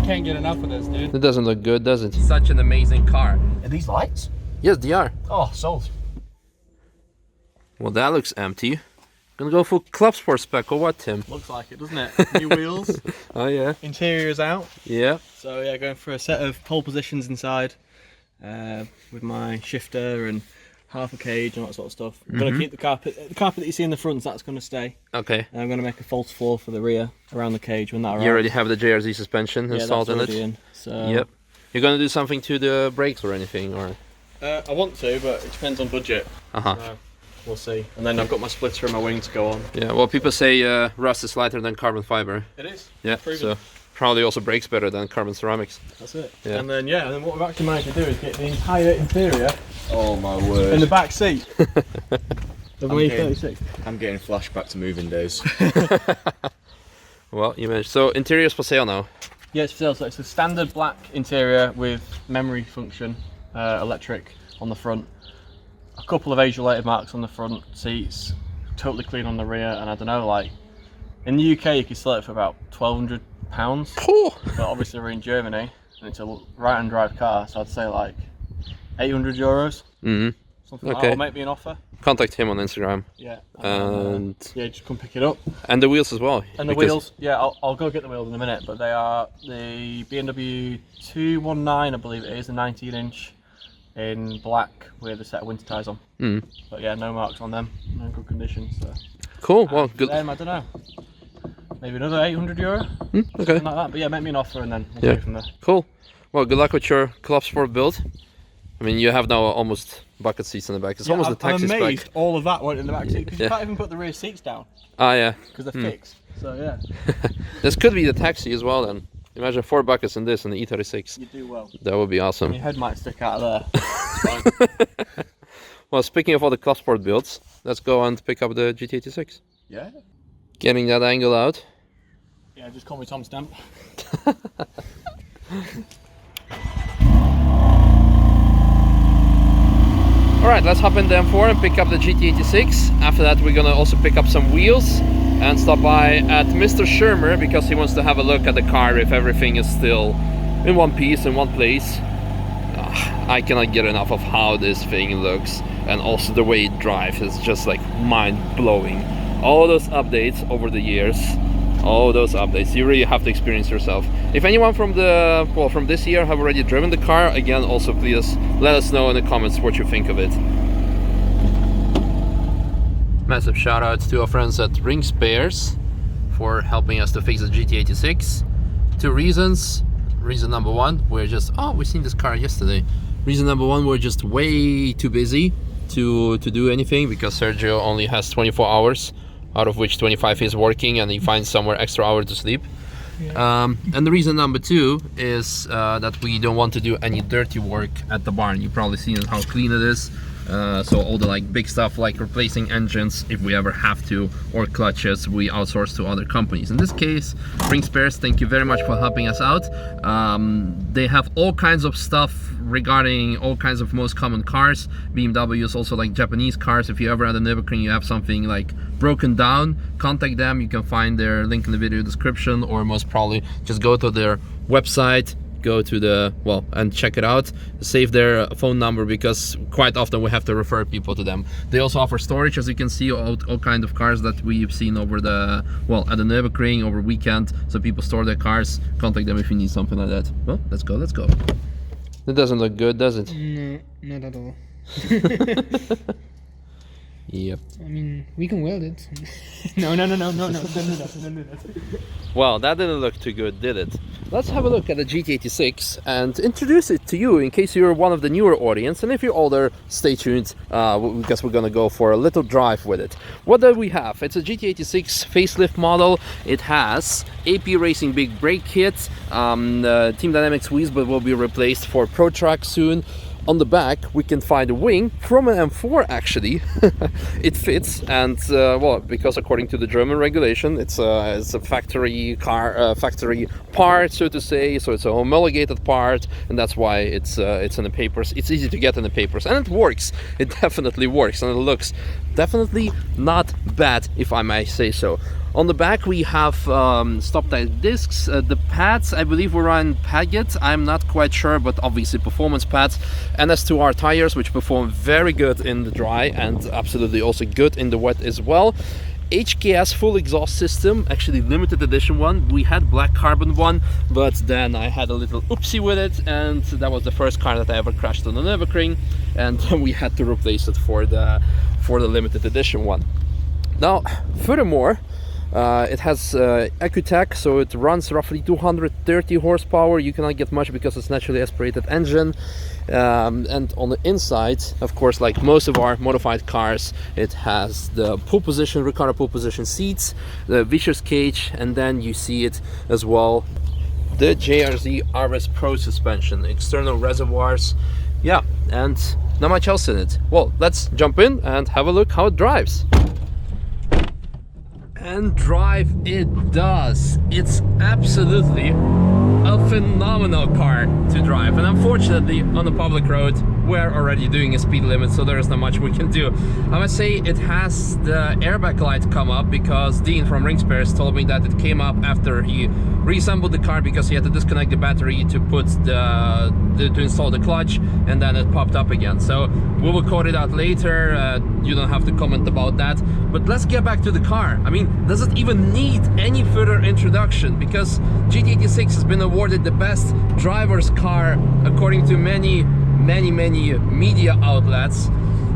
can't get enough of this, dude. It doesn't look good, does it? Such an amazing car. Are these lights? Yes, they are. Oh, sold. Well, that looks empty. Gonna go for Club Sport spec or what, Tim? Looks like it, doesn't it? New wheels. Oh yeah. Interior's out. Yeah. So yeah, going for a set of pole positions inside with my shifter and half a cage and all that sort of stuff. I'm gonna keep the carpet that you see in the front, that's gonna stay. Okay. And I'm gonna make a false floor for the rear around the cage when that arrives. You already have the JRZ suspension installed in it. So yep. You're gonna do something to the brakes or anything, or? I want to, but it depends on budget. So we'll see. And then I've got my splitter and my wing to go on. Yeah. Well, people say rust is lighter than carbon fiber. It is. Yeah. So probably also breaks better than carbon ceramics. That's it. Yeah. And then and then what we've actually managed to do is get the entire interior. Oh my word. In the back seat. Of my E36. I'm getting flashback to moving days. Well, you managed. So interior's for sale now. Yeah, it's for sale. So it's a standard black interior with memory function, electric on the front. A couple of age-related marks on the front seats, totally clean on the rear, and I don't know, like in the UK you can sell it for about £1,200, but obviously we're in Germany and it's a right-hand drive car, so I'd say like €800. Something like that. Or make me an offer. Contact him on Instagram. Yeah. And yeah, just come pick it up. And the wheels as well. And the wheels, yeah, I'll go get the wheels in a minute, but they are the BMW 219, I believe it is, a 19-inch. In black with a set of winter tyres on. But yeah, no marks on them, no good condition. So. Cool, well, good. Them, I don't know, maybe another €800, okay, something like that. But yeah, make me an offer and then we'll take it from there. Cool. Well, good luck with your Club Sport build. I mean, you have now almost bucket seats in the back. It's almost a taxi spec. I'm amazed all of that went in the back seat because you can't even put the rear seats down. Ah, yeah. Because they're fixed. So yeah. This could be the taxi as well then. Imagine 4 buckets in this and the E36. You do well. That would be awesome. Your head might stick out of there. Well, speaking of all the Club Sport builds, let's go and pick up the GT86. Yeah. Getting that angle out. Yeah, just call me Tom Stamp. Alright, let's hop in the M4 and pick up the GT86. After that, we're gonna also pick up some wheels and stop by at Mr. Shermer because he wants to have a look at the car if everything is still in one piece, in one place. I cannot get enough of how this thing looks, and also the way it drives is just like mind-blowing. All those updates over the years, all those updates, you really have to experience yourself. If anyone from from this year have already driven the car, again, also please let us know in the comments what you think of it. Massive shout out to our friends at Ring Spares for helping us to fix the GT86. 2 reasons. Reason number 1, we're just, we've seen this car yesterday. Reason number 1, we're just way too busy to do anything because Sergio only has 24 hours, out of which 25 is working, and he finds somewhere extra hour to sleep. Yeah. And the reason number 2 is that we don't want to do any dirty work at the barn. You've probably seen how clean it is. So all the big stuff like replacing engines if we ever have to, or clutches, we outsource to other companies. In this case, Ring Spares, thank you very much for helping us out. They have all kinds of stuff regarding all kinds of most common cars. BMWs, also like Japanese cars. If you ever at the Nürburg you have something like broken down, contact them. You can find their link in the video description, or most probably just go to their website, go to the and check it out, save their phone number because quite often we have to refer people to them. They also offer storage, as you can see, all kind of cars that we've seen over the at the Nürburgring over weekend, so people store their cars. Contact them if you need something like that. Well, let's go. It doesn't look good, does it? No, not at all. Yep. I mean, we can weld it. No, don't do that. Well, that didn't look too good, did it? Let's have a look at the GT86 and introduce it to you in case you're one of the newer audience, and if you're older, stay tuned because we're gonna go for a little drive with it. What do we have? It's a GT86 facelift model. It has AP Racing big brake kit, Team Dynamics wheels, but will be replaced for Pro Track soon. On the back we can find a wing from an M4 actually. It fits, and because according to the German regulation it's a factory car, factory part, so to say, so it's a homologated part, and that's why it's in the papers. It's easy to get in the papers, and it works. It definitely works, and it looks definitely not bad, if I may say so. On the back we have stop type discs. The pads, I believe we're on Paget, I'm not quite sure, but obviously performance pads. NS2R tires, which perform very good in the dry and absolutely also good in the wet as well. HKS full exhaust system, actually limited edition one. We had black carbon one, but then I had a little oopsie with it, and that was the first car that I ever crashed on the Nürburgring, and we had to replace it for the limited edition one. Now, furthermore, it has EcoTech, so it runs roughly 230 horsepower. You cannot get much because it's naturally aspirated engine. And on the inside, of course, like most of our modified cars, it has the pole position, Ricardo pole position seats, the vicious cage, and then you see it as well, the JRZ RS Pro suspension, external reservoirs, yeah, and not much else in it. Well, let's jump in and have a look how it drives. And drive it does. It's absolutely a phenomenal car to drive, and unfortunately on the public road we're already doing a speed limit, so there is not much we can do. I must say it has the airbag light come up because Dean from Ring Spares told me that it came up after he reassembled the car because he had to disconnect the battery to put to install the clutch, and then it popped up again. So we will code it out later. You don't have to comment about that, but let's get back to the car. I mean, does it even need any further introduction? Because GT86 has been awarded the best driver's car according to many media outlets,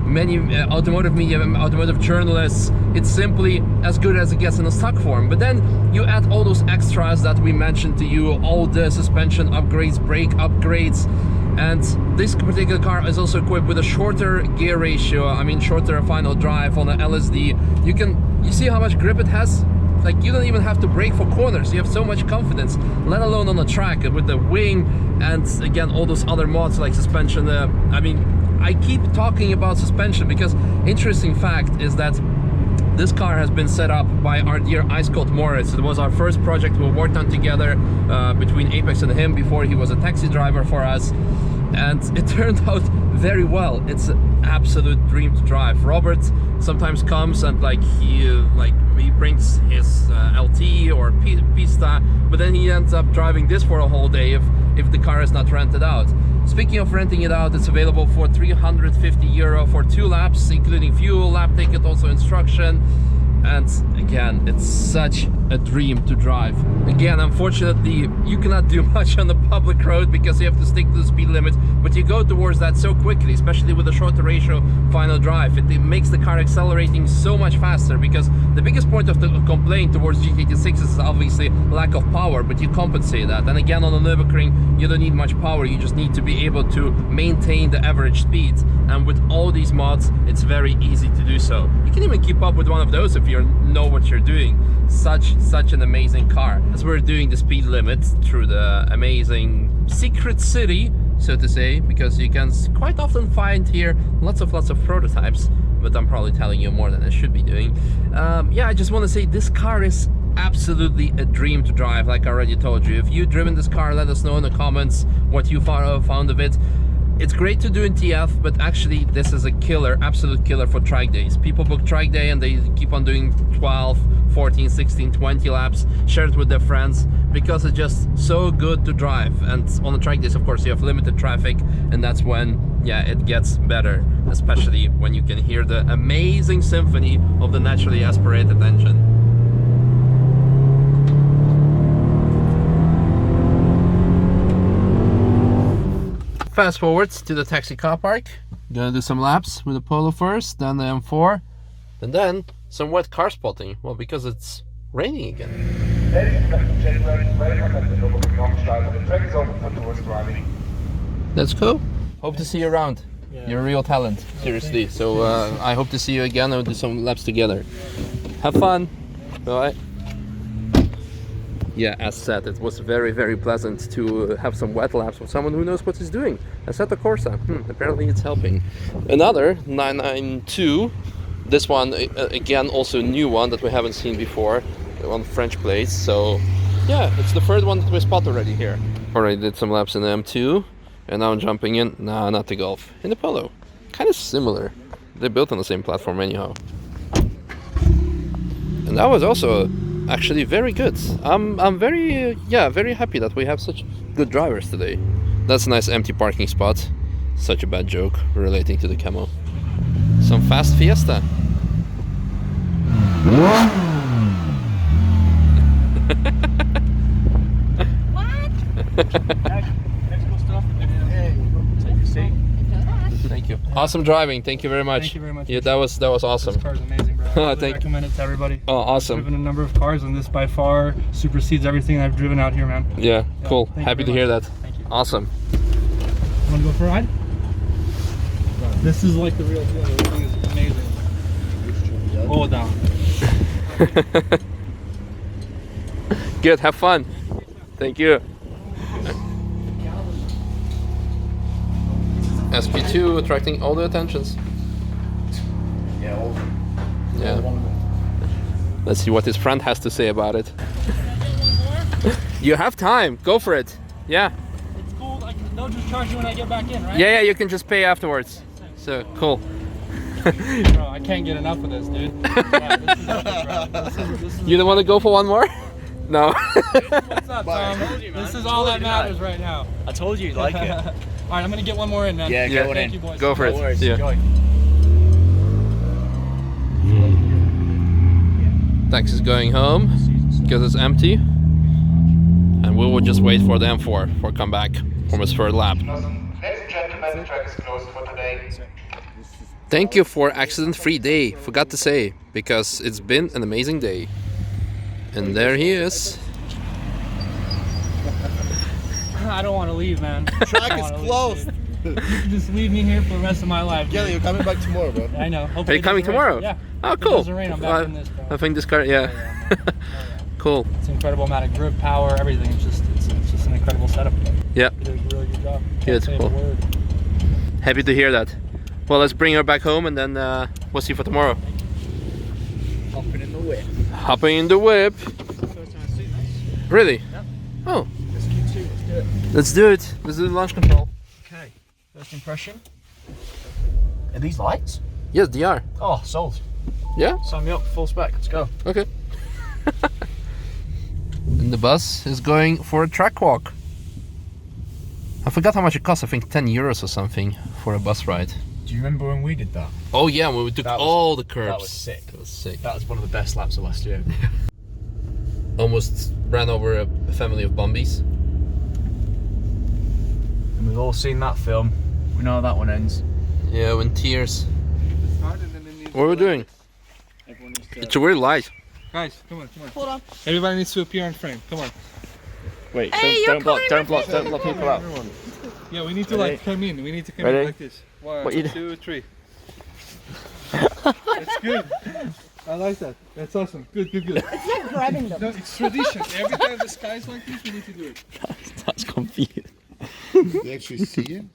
many automotive media, automotive journalists. It's simply as good as it gets in a stock form. But then you add all those extras that we mentioned to you, all the suspension upgrades, brake upgrades, and this particular car is also equipped with a shorter gear ratio. I mean, shorter final drive on the LSD. You see how much grip it has? Like, you don't even have to brake for corners. You have so much confidence, let alone on the track with the wing, and again all those other mods like suspension. I mean, I keep talking about suspension because interesting fact is that this car has been set up by our dear Ice Cold Moritz. It was our first project we worked on together between Apex and him before he was a taxi driver for us, and it turned out very well. It's an absolute dream to drive. Robert sometimes comes and he brings his LT or Pista, but then he ends up driving this for a whole day if the car is not rented out. Speaking of renting it out, it's available for €350 for 2 laps, including fuel, lap ticket, also instruction. And again, it's such a dream to drive. Again, unfortunately, you cannot do much on the public road because you have to stick to the speed limit, but you go towards that so quickly, especially with a shorter ratio final drive. It makes the car accelerating so much faster, because the biggest point of the complaint towards GT86 is obviously lack of power, but you compensate that. And again, on the Nürburgring, you don't need much power, you just need to be able to maintain the average speed. And with all these mods, it's very easy to do so. You can even keep up with one of those if you know what you're doing. Such an amazing car. As we're doing the speed limit through the amazing secret city, so to say, because you can quite often find here lots of prototypes, but I'm probably telling you more than I should be doing. Yeah, I just want to say this car is absolutely a dream to drive, like I already told you. If you've driven this car, let us know in the comments what you found of it. It's great to do in TF, but actually this is a killer, absolute killer for track days. People book track day and they keep on doing 12, 14, 16, 20 laps, share it with their friends, because it's just so good to drive. And on the track days, of course, you have limited traffic, and that's when, yeah, it gets better, especially when you can hear the amazing symphony of the naturally aspirated engine. Fast forward to the taxi car park. Gonna do some laps with the Polo first, then the M4, and then some wet car spotting. Well, because it's raining again. Let's go. Hope to see you around. Yeah. You're a real talent, seriously. So I hope to see you again and we'll do some laps together. Have fun. Bye. Yeah, as said, it was very pleasant to have some wet laps with someone who knows what he's doing. Assetto Corsa, apparently it's helping. Another 992, this one again also a new one that we haven't seen before on French plates. So yeah, it's the third one that we spot already here. Already did some laps in the M2, and now I'm jumping in, nah, not the Golf, in the Polo. Kind of similar, they're built on the same platform anyhow. And that was also actually very good. I'm very very happy that we have such good drivers today. That's a nice empty parking spot. Such a bad joke relating to the camo. Some fast Fiesta. Thank you. Awesome driving. Thank you very much. Thank you very much. Yeah, that was awesome. This car is amazing, bro. I really Thank- recommend it to everybody. Oh, I've awesome. driven a number of cars, and this by far supersedes everything I've driven out here, man. Yeah, cool. thank you Happy to very hear much. that. Thank you. Awesome. Want to go for a ride? This is like the real deal. Everything is amazing. Hold down. Good. Have fun. Thank you. SQ2 attracting all the attentions. Yeah. Yeah. Let's see what his friend has to say about it. You have time. Go for it. Yeah. It's cool. They'll just charge you when I get back in, right? Yeah. You can just pay afterwards. So cool. Bro, I can't get enough of this, dude. Yeah, this is epic, bro. This is You don't want to go for one more? No. What's up, Tom? This is all that matters right now. I told you you'd like it. All right, I'm gonna get one more in, man. Yeah, Yeah. go on Thank you, in. boys. Go for No it. worries, Yeah. enjoy. Tax is going home because it's empty, and we will just wait for the M4 for come back from his third lap. Ladies and gentlemen, the track is closed for today. Thank you for accident-free day. Forgot to say because it's been an amazing day. And there he is. I don't want to leave, man. Track is closed. You can just leave me here for the rest of my life. Kelly, you're coming back tomorrow, bro. I know. Hopefully Are you it coming doesn't rain. tomorrow? Yeah. Oh, If cool. it doesn't rain, I'm back in this, bro. I think this car, yeah. Cool. It's an incredible amount of grip, power, everything. It's just an incredible setup. Yeah. You did a really good job. Can't Good, say a cool. word. Happy to hear that. Well, let's bring her back home and then we'll see for tomorrow. Hopping in the whip. Hopping in the whip. Really? Yeah. Oh, Let's do it. let's do the launch control. Okay. First impression. Are these lights? Yes, they are. Oh, sold. Yeah? Sign me up. Full spec. Let's go. Okay. And the bus is going for a track walk. I forgot how much it cost. I think 10 euros or something for a bus ride. Do you remember when we did that? Oh yeah, when we took That was- all the curbs. That was sick. That was sick. That was one of the best laps of last year. Almost ran over a family of Bumbies. And we've all seen that film. We know how that one ends. Yeah, when tears. What are we doing? It's a weird light. Guys, come on. Hold on. Everybody needs to appear on frame. Come on. Wait, don't block people out. Yeah, we need to Ready? like come in. We need to come Ready? in like this. One, What you do? 2, 3. That's good. I like that. That's awesome. Good. It's like grabbing them. No, it's tradition. Every time the sky's like this, we need to do it. That's confusing. They actually see you?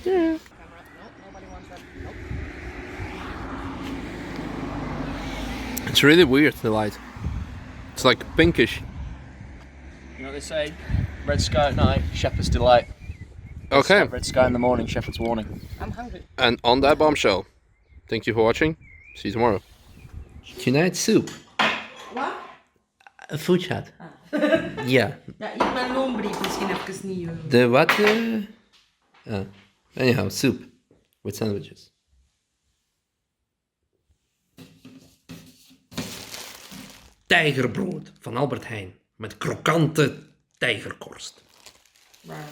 Nobody wants that. Nope. It's really weird, the light. It's like pinkish. You know what they say? Red sky at night, shepherd's delight. Okay, Red sky in the morning, shepherd's warning. I'm hungry. and on that bombshell, thank you for watching. See you tomorrow. Tonight soup. Wat? Food chat. Ja. Ja, ik ben loonbrief misschien even niet. The what? Anyhow, soup with sandwiches. Tijgerbrood van Albert Heijn met krokante tijgerkorst. Waarom?